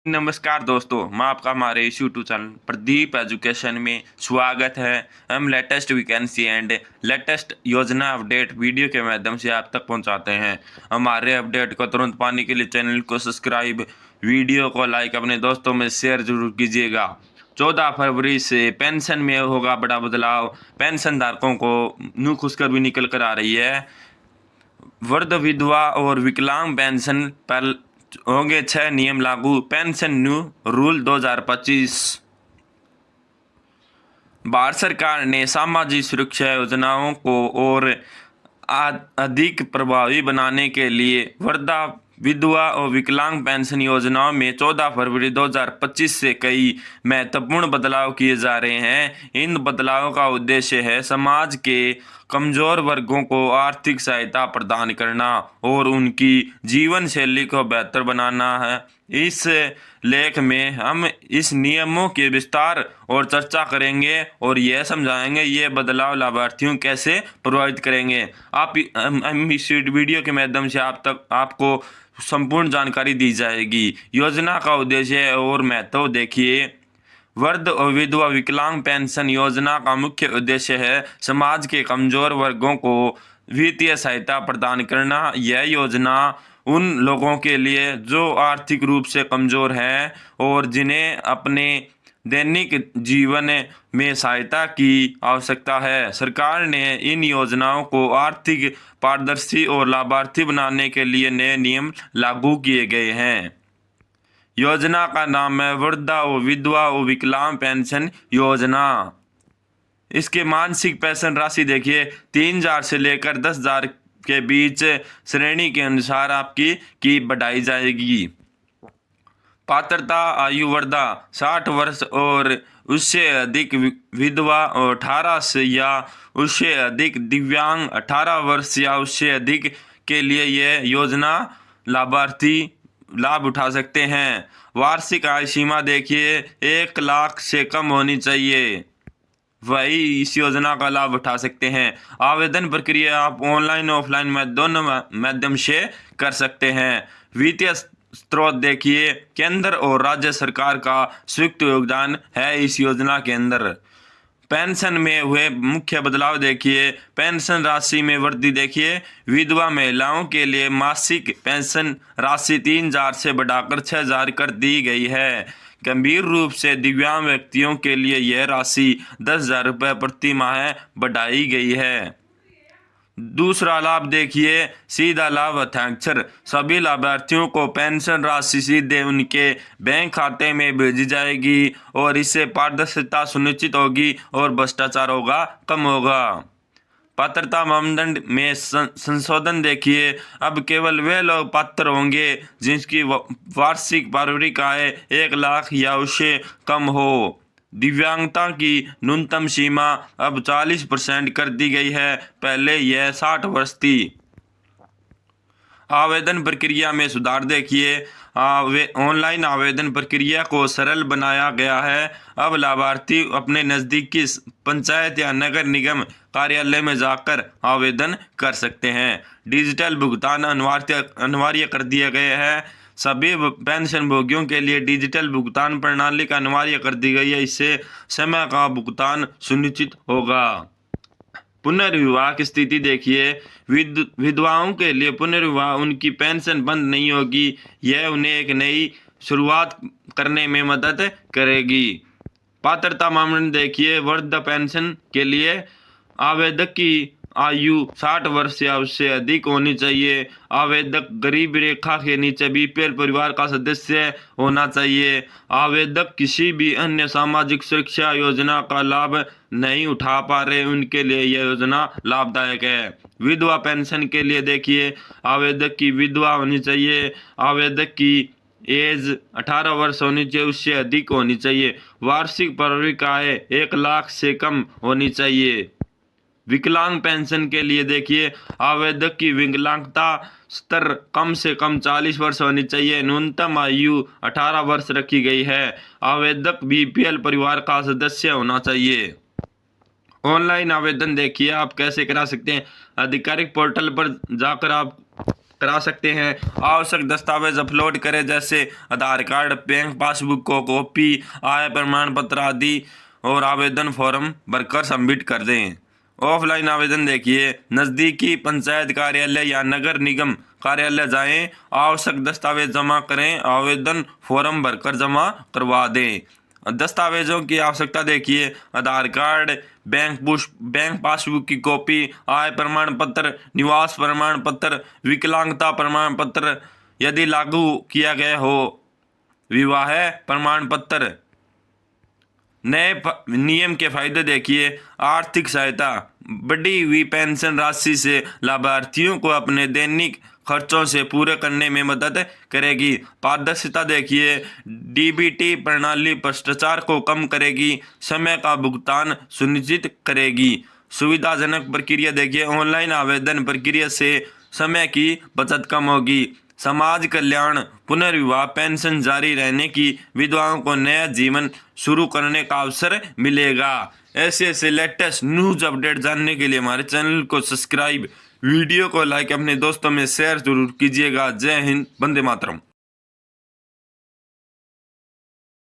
नमस्कार दोस्तों, मैं आपका हमारे इस यूट्यूब चैनल प्रदीप एजुकेशन में स्वागत है। हम लेटेस्ट वैकेंसी एंड लेटेस्ट योजना अपडेट वीडियो के माध्यम से आप तक पहुंचाते हैं। हमारे अपडेट को तुरंत पाने के लिए चैनल को सब्सक्राइब, वीडियो को लाइक, अपने दोस्तों में शेयर जरूर कीजिएगा। 14 फरवरी से पेंशन में होगा बड़ा बदलाव। पेंशन धारकों को न्यू खुशखबरी निकल कर आ रही है। वृद्ध, विधवा और विकलांग पेंशन पर होंगे 6 नियम लागू। Pension new rule 2025। भारत सरकार ने सामाजिक सुरक्षा योजनाओं को और अधिक प्रभावी बनाने के लिए वृद्धा, विधवा और विकलांग पेंशन योजनाओं में 14 फरवरी 2025 से कई महत्वपूर्ण बदलाव किए जा रहे हैं। इन बदलावों का उद्देश्य है समाज के कमजोर वर्गों को आर्थिक सहायता प्रदान करना और उनकी जीवन शैली को बेहतर बनाना है। इस लेख में हम इस नियमों के विस्तार और चर्चा करेंगे और यह समझाएंगे ये बदलाव लाभार्थियों कैसे प्रभावित करेंगे। हम इस वीडियो के माध्यम से आपको संपूर्ण जानकारी दी जाएगी। योजना का उद्देश्य और महत्व देखिए। वृद्ध और विधवा विकलांग पेंशन योजना का मुख्य उद्देश्य है समाज के कमजोर वर्गों को वित्तीय सहायता प्रदान करना। यह योजना उन लोगों के लिए जो आर्थिक रूप से कमजोर हैं और जिन्हें अपने दैनिक जीवन में सहायता की आवश्यकता है। सरकार ने इन योजनाओं को आर्थिक पारदर्शी और लाभार्थी बनाने के लिए नए नियम लागू किए गए हैं। योजना का नाम है वृद्धा और विधवा और विकलांग पेंशन योजना। इसके मासिक पेंशन राशि देखिए 3,000 से लेकर 10,000 के बीच श्रेणी के अनुसार आपकी बढ़ाई जाएगी। पात्रता आयु वृद्धा 60 वर्ष और उससे अधिक, विधवा और 18 से या उससे अधिक, दिव्यांग 18 वर्ष या उससे अधिक के लिए यह योजना लाभार्थी लाभ उठा सकते हैं। वार्षिक आय सीमा देखिए 1 लाख से कम होनी चाहिए, वही इस योजना का लाभ उठा सकते हैं। आवेदन प्रक्रिया आप ऑनलाइन ऑफलाइन में दोनों माध्यम से कर सकते हैं। वित्तीय स्रोत देखिए केंद्र और राज्य सरकार का संयुक्त योगदान है इस योजना के अंदर। पेंशन में हुए मुख्य बदलाव देखिए। पेंशन राशि में वृद्धि देखिए। विधवा महिलाओं के लिए मासिक पेंशन राशि 3,000 से बढ़ाकर 6,000 कर दी गई है। गंभीर रूप से दिव्यांग व्यक्तियों के लिए यह राशि 10,000 रुपये प्रति माह बढ़ाई गई है। दूसरा लाभ देखिए सीधा लाभ हस्ताक्षर। सभी लाभार्थियों को पेंशन राशि सीधे उनके बैंक खाते में भेजी जाएगी और इससे पारदर्शिता सुनिश्चित होगी और भ्रष्टाचार कम होगा। पात्रता मानदंड में संशोधन देखिए। अब केवल वे लोग पात्र होंगे जिनकी वार्षिक पारिवारिक आय 1 लाख या उससे कम हो। दिव्यांगता की न्यूनतम सीमा अब 40% कर दी गई है, पहले यह 60 वर्ष थी। आवेदन प्रक्रिया में सुधार देखिए। ऑनलाइन आवेदन प्रक्रिया को सरल बनाया गया है। अब लाभार्थी अपने नज़दीकी पंचायत या नगर निगम कार्यालय में जाकर आवेदन कर सकते हैं। डिजिटल भुगतान अनिवार्य कर दिए गए हैं। सभी पेंशन भोगियों के लिए डिजिटल भुगतान प्रणाली का अनिवार्य कर दी गई है। इससे समय का भुगतान सुनिश्चित होगा। पुनर्विवाह की स्थिति देखिए। विधवाओं के लिए पुनर्विवाह उनकी पेंशन बंद नहीं होगी, यह उन्हें एक नई शुरुआत करने में मदद करेगी। पात्रता मानदंड देखिए। वृद्ध पेंशन के लिए आवेदक की आयु 60 वर्ष या उससे अधिक होनी चाहिए। आवेदक गरीब रेखा के नीचे बीपीएल परिवार का सदस्य होना चाहिए। आवेदक किसी भी अन्य सामाजिक सुरक्षा योजना का लाभ नहीं उठा पा रहे, उनके लिए यह योजना लाभदायक है। विधवा पेंशन के लिए देखिए आवेदक की विधवा होनी चाहिए। आवेदक की एज 18 वर्ष होनी चाहिए, उससे अधिक होनी चाहिए। वार्षिक पारिवारिक आय 1 लाख से कम होनी चाहिए। विकलांग पेंशन के लिए देखिए आवेदक की विकलांगता स्तर कम से कम 40 वर्ष होनी चाहिए। न्यूनतम आयु 18 वर्ष रखी गई है। आवेदक बीपीएल परिवार का सदस्य होना चाहिए। ऑनलाइन आवेदन देखिए आप कैसे करा सकते हैं। आधिकारिक पोर्टल पर जाकर आप करा सकते हैं। आवश्यक दस्तावेज अपलोड करें, जैसे आधार कार्ड, बैंक पासबुक को कॉपी, आय प्रमाण पत्र आदि, और आवेदन फॉर्म भरकर सबमिट कर दें। ऑफलाइन आवेदन देखिए, नज़दीकी पंचायत कार्यालय या नगर निगम कार्यालय जाएं, आवश्यक दस्तावेज जमा करें, आवेदन फॉर्म भरकर जमा करवा दें। दस्तावेजों की आवश्यकता देखिए, आधार कार्ड, बैंक पासबुक की कॉपी, आय प्रमाण पत्र, निवास प्रमाण पत्र, विकलांगता प्रमाण पत्र यदि लागू किया गया हो, विवाह प्रमाण पत्र। नए नियम के फायदे देखिए, आर्थिक सहायता, बढ़ी हुई पेंशन राशि से लाभार्थियों को अपने दैनिक खर्चों से पूरे करने में मदद करेगी। पारदर्शिता देखिए, डीबीटी प्रणाली भ्रष्टाचार को कम करेगी, समय का भुगतान सुनिश्चित करेगी। सुविधाजनक प्रक्रिया देखिए, ऑनलाइन आवेदन प्रक्रिया से समय की बचत कम होगी। समाज कल्याण, पुनर्विवाह पेंशन जारी रहने की विधवाओं को नया जीवन शुरू करने का अवसर मिलेगा। ऐसे लेटेस्ट न्यूज अपडेट जानने के लिए हमारे चैनल को सब्सक्राइब, वीडियो को लाइक, अपने दोस्तों में शेयर जरूर कीजिएगा। जय हिंद, वंदे मातरम।